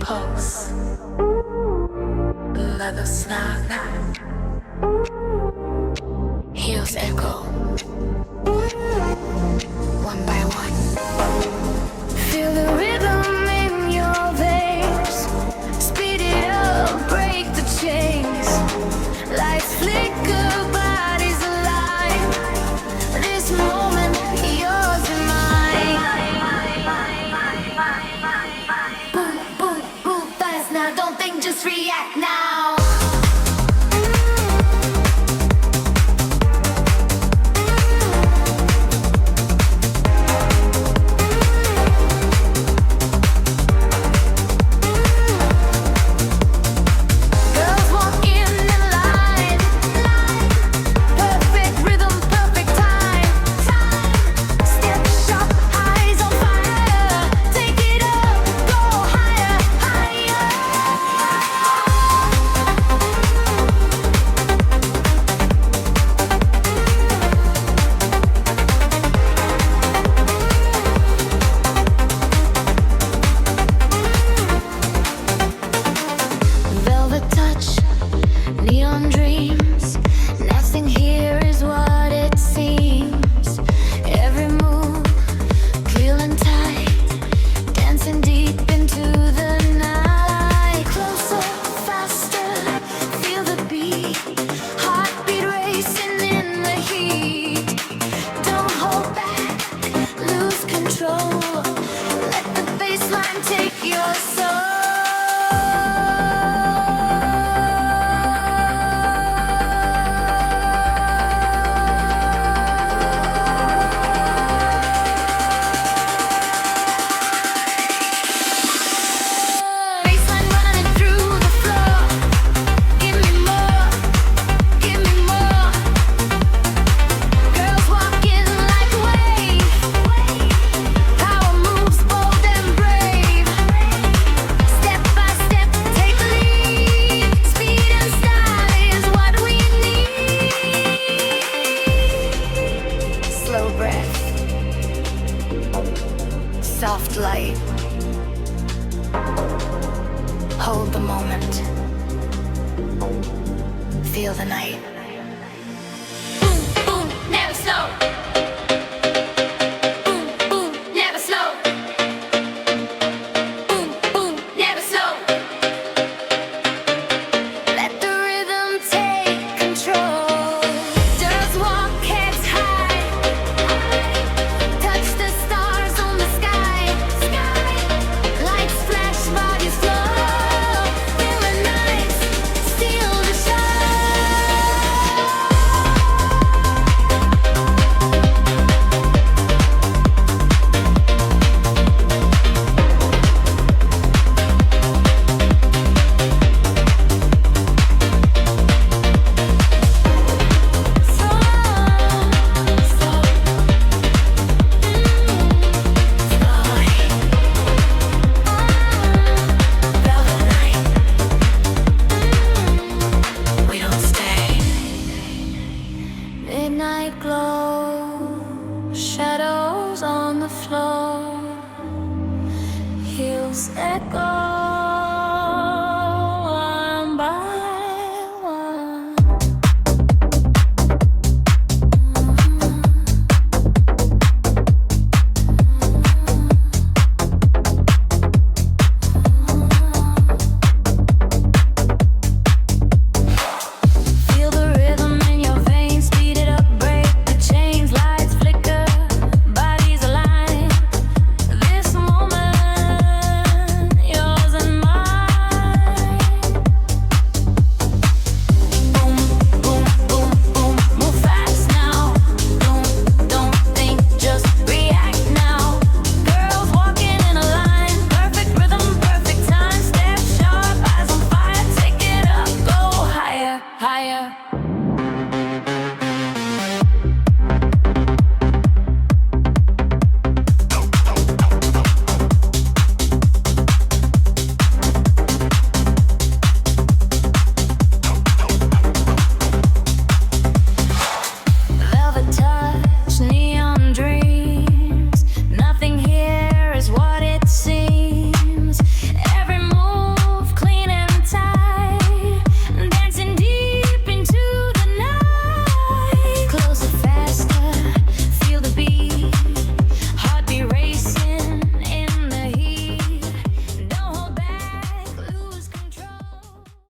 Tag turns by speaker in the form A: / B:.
A: pulse, leather snap, heels echo, one by one. Feel the rhythm in your veins, speed it up, break the chains. Lights flicker, bodies alive. This moment, yours and mine. Boom, boom, move fast now. Don't think, just react now. Soft light. Hold the moment. Feel the night. Boom, boom, never slow. Boom, boom, never slow. Boom, boom, never slow. Let the rhythm take control. Just walk heads high. Touch the stars on the sky. Lights flash, bodies flow. Feel the night, steal the show. Midnight glow, shadows on the floor, heels echo.